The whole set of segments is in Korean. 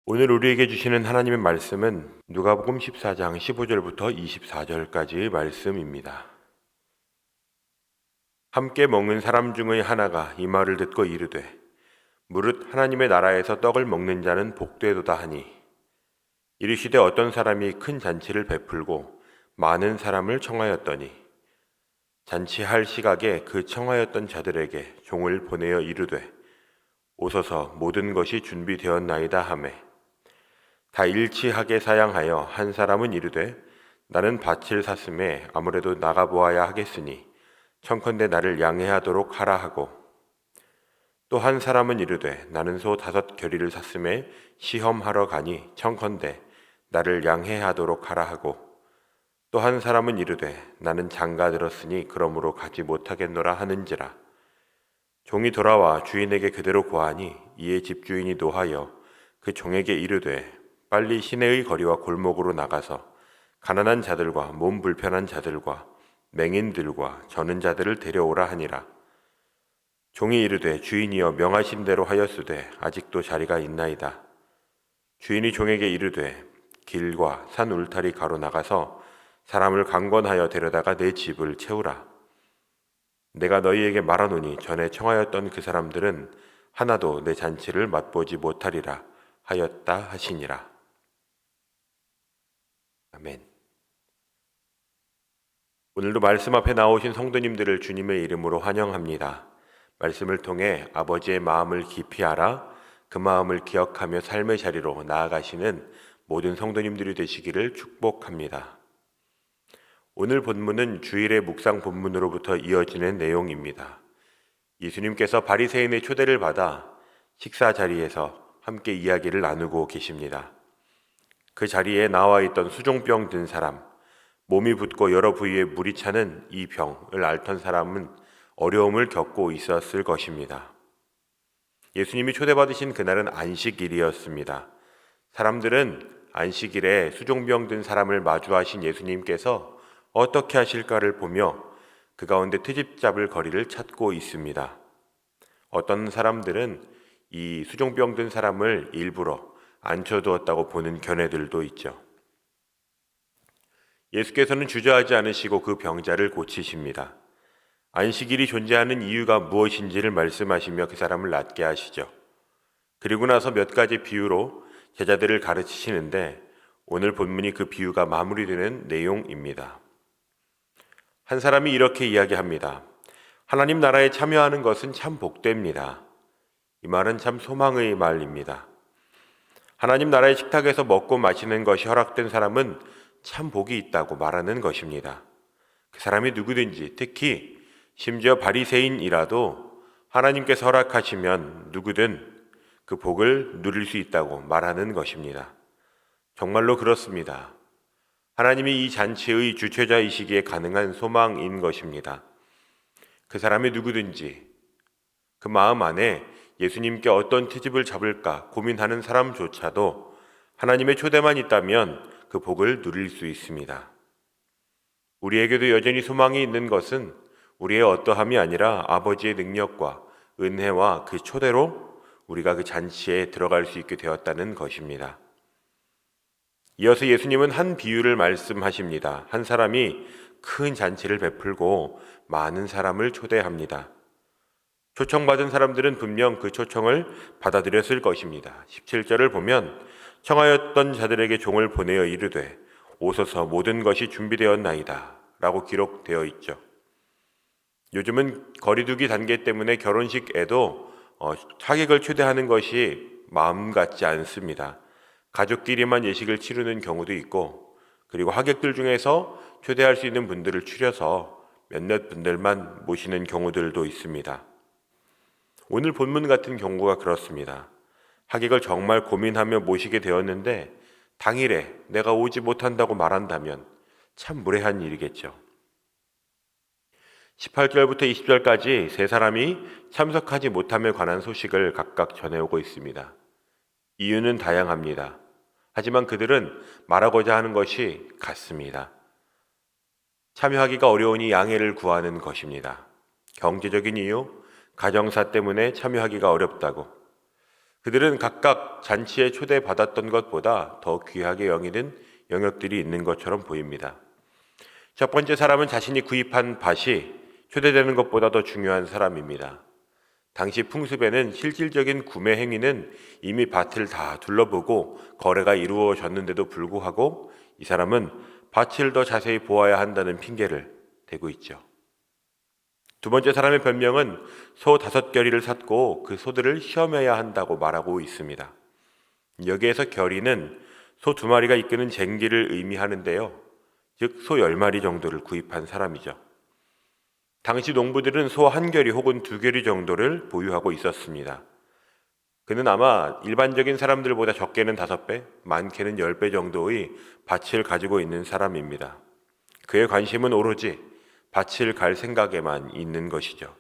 오늘 우리에게 주시는 하나님의 말씀은 누가복음 14장 15절부터 24절까지의 말씀입니다. 함께 먹는 사람 중의 하나가 이 말을 듣고 이르되 무릇 하나님의 나라에서 떡을 먹는 자는 복되도다 하니, 이르시되 어떤 사람이 큰 잔치를 베풀고 많은 사람을 청하였더니 잔치할 시각에 그 청하였던 자들에게 종을 보내어 이르되 오소서 모든 것이 준비되었나이다 하매, 다 일치하게 사양하여 한 사람은 이르되 나는 밭을 샀음에 아무래도 나가보아야 하겠으니 청컨대 나를 양해하도록 하라 하고, 또 한 사람은 이르되 나는 소 5 겨리를 샀음에 시험하러 가니 청컨대 나를 양해하도록 하라 하고, 또 한 사람은 이르되 나는 장가 들었으니 그러므로 가지 못하겠노라 하는지라. 종이 돌아와 주인에게 그대로 고하니 이에 집주인이 노하여 그 종에게 이르되 빨리 시내의 거리와 골목으로 나가서 가난한 자들과 몸 불편한 자들과 맹인들과 저는 자들을 데려오라 하니라. 종이 이르되 주인이여 명하신 대로 하였으되 아직도 자리가 있나이다. 주인이 종에게 이르되 길과 산 울타리 가로 나가서 사람을 강권하여 데려다가 내 집을 채우라. 내가 너희에게 말하노니 전에 청하였던 그 사람들은 하나도 내 잔치를 맛보지 못하리라 하였다 하시니라. 아멘. 오늘도 말씀 앞에 나오신 성도님들을 주님의 이름으로 환영합니다. 말씀을 통해 아버지의 마음을 깊이 알아 그 마음을 기억하며 삶의 자리로 나아가시는 모든 성도님들이 되시기를 축복합니다. 오늘 본문은 주일의 묵상 본문으로부터 이어지는 내용입니다. 예수님께서 바리새인의 초대를 받아 식사 자리에서 함께 이야기를 나누고 계십니다. 그 자리에 나와 있던 수종병 든 사람, 몸이 붓고 여러 부위에 물이 차는 이 병을 앓던 사람은 어려움을 겪고 있었을 것입니다. 예수님이 초대받으신 그날은 안식일이었습니다. 사람들은 안식일에 수종병 든 사람을 마주하신 예수님께서 어떻게 하실까를 보며 그 가운데 트집 잡을 거리를 찾고 있습니다. 어떤 사람들은 이 수종병 든 사람을 일부러 앉혀두었다고 보는 견해들도 있죠. 예수께서는 주저하지 않으시고 그 병자를 고치십니다. 안식일이 존재하는 이유가 무엇인지를 말씀하시며 그 사람을 낫게 하시죠. 그리고 나서 몇 가지 비유로 제자들을 가르치시는데 오늘 본문이 그 비유가 마무리되는 내용입니다. 한 사람이 이렇게 이야기합니다. 하나님 나라에 참여하는 것은 참 복됩니다. 이 말은 참 소망의 말입니다. 하나님 나라의 식탁에서 먹고 마시는 것이 허락된 사람은 참 복이 있다고 말하는 것입니다. 그 사람이 누구든지, 특히 심지어 바리새인이라도 하나님께서 허락하시면 누구든 그 복을 누릴 수 있다고 말하는 것입니다. 정말로 그렇습니다. 하나님이 이 잔치의 주최자이시기에 가능한 소망인 것입니다. 그 사람이 누구든지 그 마음 안에 예수님께 어떤 트집을 잡을까 고민하는 사람조차도 하나님의 초대만 있다면 그 복을 누릴 수 있습니다. 우리에게도 여전히 소망이 있는 것은 우리의 어떠함이 아니라 아버지의 능력과 은혜와 그 초대로 우리가 그 잔치에 들어갈 수 있게 되었다는 것입니다. 이어서 예수님은 한 비유를 말씀하십니다. 한 사람이 큰 잔치를 베풀고 많은 사람을 초대합니다. 초청받은 사람들은 분명 그 초청을 받아들였을 것입니다. 17절을 보면 청하였던 자들에게 종을 보내어 이르되 오소서 모든 것이 준비되었나이다 라고 기록되어 있죠. 요즘은 거리두기 단계 때문에 결혼식에도 하객을 초대하는 것이 마음 같지 않습니다. 가족끼리만 예식을 치르는 경우도 있고, 그리고 하객들 중에서 초대할 수 있는 분들을 추려서 몇몇 분들만 모시는 경우들도 있습니다. 오늘 본문 같은 경우가 그렇습니다. 하객을 정말 고민하며 모시게 되었는데 당일에 내가 오지 못한다고 말한다면 참 무례한 일이겠죠. 18절부터 20절까지 세 사람이 참석하지 못함에 관한 소식을 각각 전해오고 있습니다. 이유는 다양합니다. 하지만 그들은 말하고자 하는 것이 같습니다. 참여하기가 어려우니 양해를 구하는 것입니다. 경제적인 이유, 가정사 때문에 참여하기가 어렵다고. 그들은 각각 잔치에 초대받았던 것보다 더 귀하게 여기는 영역들이 있는 것처럼 보입니다. 첫 번째 사람은 자신이 구입한 밭이 초대되는 것보다 더 중요한 사람입니다. 당시 풍습에는 실질적인 구매 행위는 이미 밭을 다 둘러보고 거래가 이루어졌는데도 불구하고 이 사람은 밭을 더 자세히 보아야 한다는 핑계를 대고 있죠. 두 번째 사람의 변명은 소 5결의를 샀고 그 소들을 시험해야 한다고 말하고 있습니다. 여기에서 결의는 소 2마리가 이끄는 쟁기를 의미하는데요. 즉 소 10마리 정도를 구입한 사람이죠. 당시 농부들은 소 1결의 혹은 2결의 정도를 보유하고 있었습니다. 그는 아마 일반적인 사람들보다 적게는 5배, 많게는 10배 정도의 밭을 가지고 있는 사람입니다. 그의 관심은 오로지 밭을 갈 생각에만 있는 것이죠.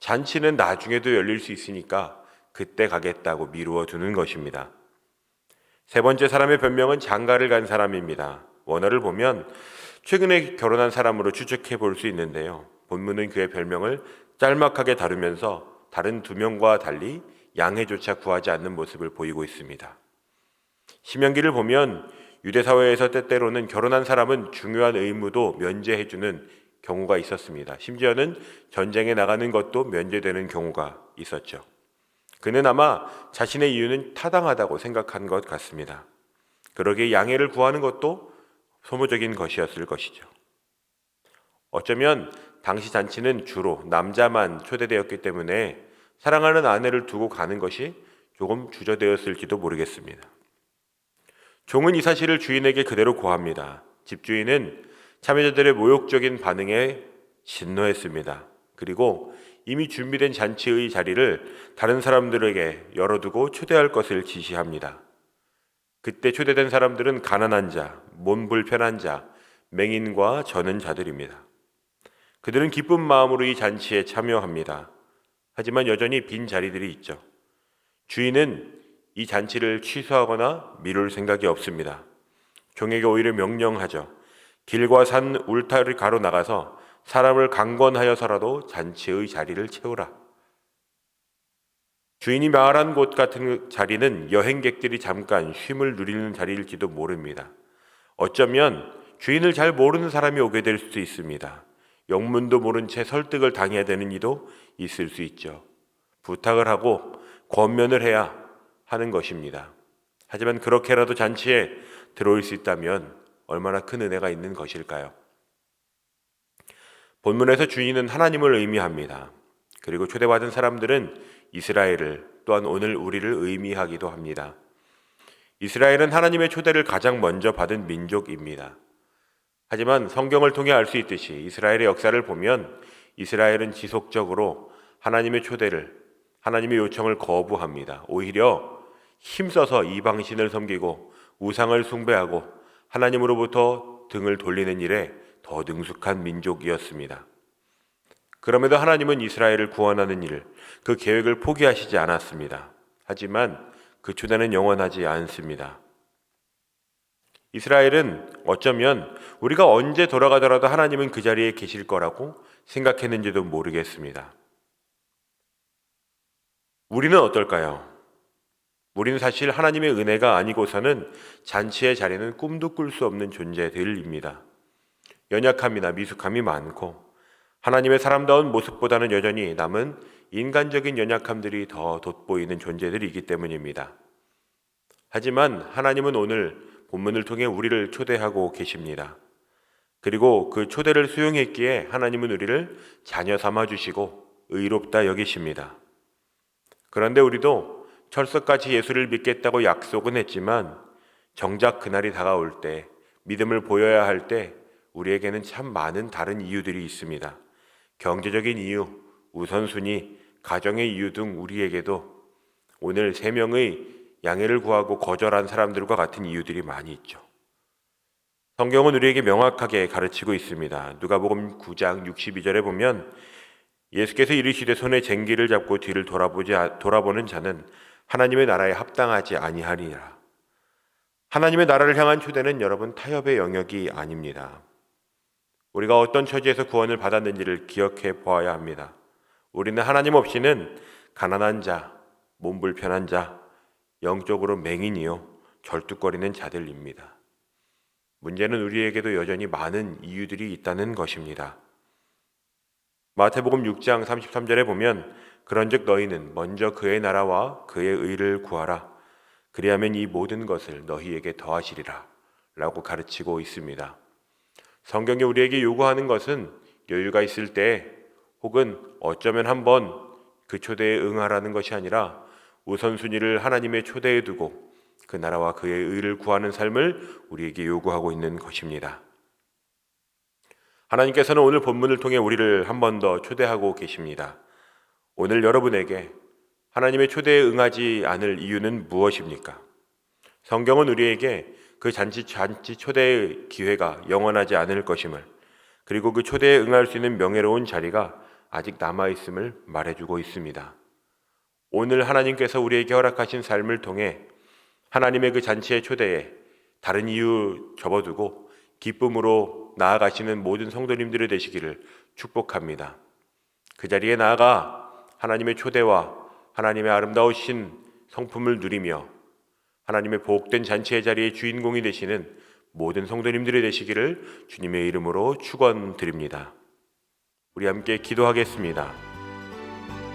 잔치는 나중에도 열릴 수 있으니까 그때 가겠다고 미루어 두는 것입니다. 세 번째 사람의 변명은 장가를 간 사람입니다. 원어를 보면 최근에 결혼한 사람으로 추측해 볼 수 있는데요. 본문은 그의 별명을 짤막하게 다루면서 다른 2명과 달리 양해조차 구하지 않는 모습을 보이고 있습니다. 신명기를 보면 유대 사회에서 때때로는 결혼한 사람은 중요한 의무도 면제해주는 경우가 있었습니다. 심지어는 전쟁에 나가는 것도 면제되는 경우가 있었죠. 그는 아마 자신의 이유는 타당하다고 생각한 것 같습니다. 그러기에 양해를 구하는 것도 소모적인 것이었을 것이죠. 어쩌면 당시 잔치는 주로 남자만 초대되었기 때문에 사랑하는 아내를 두고 가는 것이 조금 주저되었을지도 모르겠습니다. 종은 이 사실을 주인에게 그대로 고합니다. 집주인은 참여자들의 모욕적인 반응에 진노했습니다. 그리고 이미 준비된 잔치의 자리를 다른 사람들에게 열어두고 초대할 것을 지시합니다. 그때 초대된 사람들은 가난한 자, 몸 불편한 자, 맹인과 저는 자들입니다. 그들은 기쁜 마음으로 이 잔치에 참여합니다. 하지만 여전히 빈 자리들이 있죠. 주인은 이 잔치를 취소하거나 미룰 생각이 없습니다. 종에게 오히려 명령하죠. 길과 산 울타리를 가로 나가서 사람을 강권하여서라도 잔치의 자리를 채우라. 주인이 말한 곳 같은 자리는 여행객들이 잠깐 쉼을 누리는 자리일지도 모릅니다. 어쩌면 주인을 잘 모르는 사람이 오게 될 수도 있습니다. 영문도 모른 채 설득을 당해야 되는 이도 있을 수 있죠. 부탁을 하고 권면을 해야 하는 것입니다. 하지만 그렇게라도 잔치에 들어올 수 있다면 얼마나 큰 은혜가 있는 것일까요? 본문에서 주인은 하나님을 의미합니다. 그리고 초대받은 사람들은 이스라엘을, 또한 오늘 우리를 의미하기도 합니다. 이스라엘은 하나님의 초대를 가장 먼저 받은 민족입니다. 하지만 성경을 통해 알 수 있듯이 이스라엘의 역사를 보면 이스라엘은 지속적으로 하나님의 초대를, 하나님의 요청을 거부합니다. 오히려 힘써서 이방신을 섬기고 우상을 숭배하고 하나님으로부터 등을 돌리는 일에 더 능숙한 민족이었습니다. 그럼에도 하나님은 이스라엘을 구원하는 일, 그 계획을 포기하시지 않았습니다. 하지만 그 초대는 영원하지 않습니다. 이스라엘은 어쩌면 우리가 언제 돌아가더라도 하나님은 그 자리에 계실 거라고 생각했는지도 모르겠습니다. 우리는 어떨까요? 우리는 사실 하나님의 은혜가 아니고서는 잔치의 자리는 꿈도 꿀 수 없는 존재들입니다. 연약함이나 미숙함이 많고 하나님의 사람다운 모습보다는 여전히 남은 인간적인 연약함들이 더 돋보이는 존재들이기 때문입니다. 하지만 하나님은 오늘 본문을 통해 우리를 초대하고 계십니다. 그리고 그 초대를 수용했기에 하나님은 우리를 자녀 삼아주시고 의롭다 여기십니다. 그런데 우리도 철석같이 예수를 믿겠다고 약속은 했지만 정작 그날이 다가올 때, 믿음을 보여야 할 때 우리에게는 참 많은 다른 이유들이 있습니다. 경제적인 이유, 우선순위, 가정의 이유 등 우리에게도 오늘 3명의 양해를 구하고 거절한 사람들과 같은 이유들이 많이 있죠. 성경은 우리에게 명확하게 가르치고 있습니다. 누가복음 9장 62절에 보면 예수께서 이르시되 손에 쟁기를 잡고 뒤를 돌아보는 자는 하나님의 나라에 합당하지 아니하리라. 하나님의 나라를 향한 초대는 여러분 타협의 영역이 아닙니다. 우리가 어떤 처지에서 구원을 받았는지를 기억해 보아야 합니다. 우리는 하나님 없이는 가난한 자, 몸 불편한 자, 영적으로 맹인이요 절뚝거리는 자들입니다. 문제는 우리에게도 여전히 많은 이유들이 있다는 것입니다. 마태복음 6장 33절에 보면 그런즉 너희는 먼저 그의 나라와 그의 의를 구하라. 그리하면 이 모든 것을 너희에게 더하시리라 라고 가르치고 있습니다. 성경이 우리에게 요구하는 것은 여유가 있을 때 혹은 어쩌면 한번 그 초대에 응하라는 것이 아니라 우선순위를 하나님의 초대에 두고 그 나라와 그의 의를 구하는 삶을 우리에게 요구하고 있는 것입니다. 하나님께서는 오늘 본문을 통해 우리를 한 번 더 초대하고 계십니다. 오늘 여러분에게 하나님의 초대에 응하지 않을 이유는 무엇입니까? 성경은 우리에게 그 잔치 초대의 기회가 영원하지 않을 것임을, 그리고 그 초대에 응할 수 있는 명예로운 자리가 아직 남아있음을 말해주고 있습니다. 오늘 하나님께서 우리에게 허락하신 삶을 통해 하나님의 그 잔치의 초대에 다른 이유 접어두고 기쁨으로 나아가시는 모든 성도님들이 되시기를 축복합니다. 그 자리에 나아가 하나님의 초대와 하나님의 아름다우신 성품을 누리며 하나님의 복된 잔치의 자리의 주인공이 되시는 모든 성도님들이 되시기를 주님의 이름으로 축원드립니다. 우리 함께 기도하겠습니다.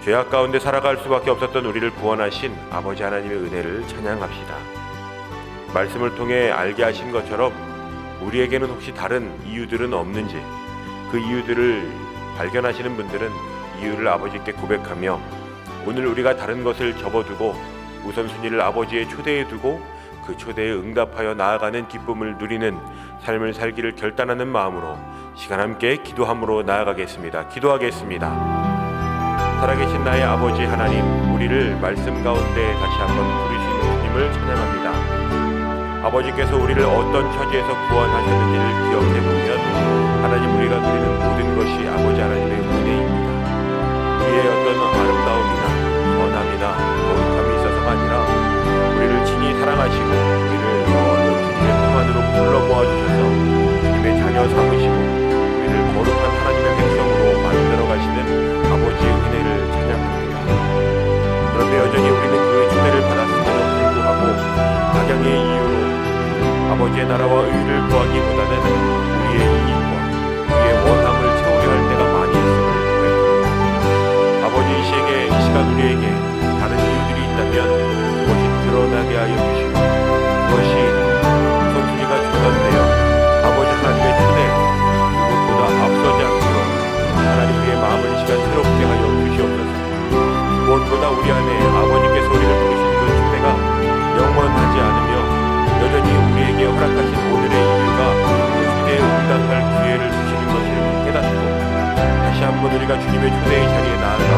죄악 가운데 살아갈 수밖에 없었던 우리를 구원하신 아버지 하나님의 은혜를 찬양합시다. 말씀을 통해 알게 하신 것처럼 우리에게는 혹시 다른 이유들은 없는지, 그 이유들을 발견하시는 분들은 이유를 아버지께 고백하며 오늘 우리가 다른 것을 접어두고 우선순위를 아버지의 초대에 두고 그 초대에 응답하여 나아가는 기쁨을 누리는 삶을 살기를 결단하는 마음으로 시간 함께 기도함으로 나아가겠습니다. 기도하겠습니다. 살아계신 나의 아버지 하나님, 우리를 말씀 가운데 다시 한번 부르신 주님을 찬양합니다. 아버지께서 우리를 어떤 처지에서 구원하셨는지를 기억해보면 하나님, 우리가 누리는 모든 것이 아버지 하나님의 은혜입니다. 우리의 어떤 아름다움이나 선함이나 거룩함이 있어서가 아니라 우리를 친히 사랑하시고 우리를 주님의 품 안으로 불러 모아주셔서 주님의 자녀 삼으시고 우리를 거룩한 하나님의 백성으로 만들어 가시는 아버지의 은혜를 찬양합니다. 그런데 여전히 우리는 그 초대를 받았음에도 불구하고 악영의 이유로 아버지의 나라와 의를 구하기보다는 우리의 이익과 우리의 원함을 채우려 할 때가 많이 있음을 고백합니다. 아버지, 이 시간 우리에게 다른 이유들이 있다면 그것이 드러나게 하여 주시고 그것이 우선순위가 중단되어 아버지 하나님의 초대 그것보다 앞서지 않도록 하나님 우리의 마음을 이 시간 새롭게 하여 주시옵소서. 무엇보다 우리 안에 아버지께서 우리를 부르신 그 초대가 영원하지 않으며 여전히 우리에게 허락하신 오늘의 이유가 그 초대에 응답할 기회를 주시는 것을 깨닫고 다시 한번 우리가 주님의 초대의 자리에 나아가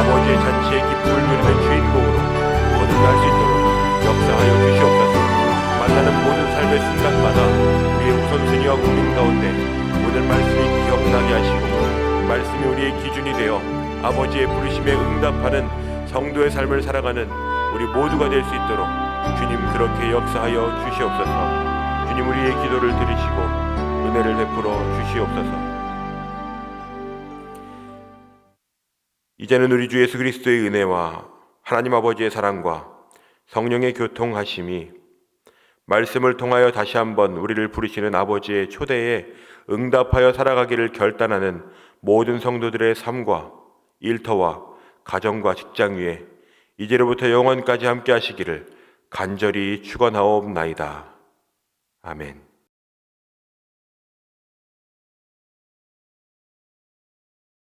아버지의 잔치의 기쁨을 누리는 주인공으로 거듭날 수 있도록 역사하여 주시옵소서. 만나는 모든 삶의 순간마다 우리의 우선순위와 고민 가운데 오늘 말씀이 기억나게 하시고 말씀이 우리의 기준이 되어 아버지의 부르심에 응답하는 성도의 삶을 살아가는 우리 모두가 될 수 있도록 주님 그렇게 역사하여 주시옵소서. 주님, 우리의 기도를 들으시고 은혜를 베풀어 주시옵소서. 이제는 우리 주 예수 그리스도의 은혜와 하나님 아버지의 사랑과 성령의 교통하심이 말씀을 통하여 다시 한번 우리를 부르시는 아버지의 초대에 응답하여 살아가기를 결단하는 모든 성도들의 삶과 일터와 가정과 직장 위에 이제로부터 영원까지 함께 하시기를 간절히 축원하옵나이다. 아멘.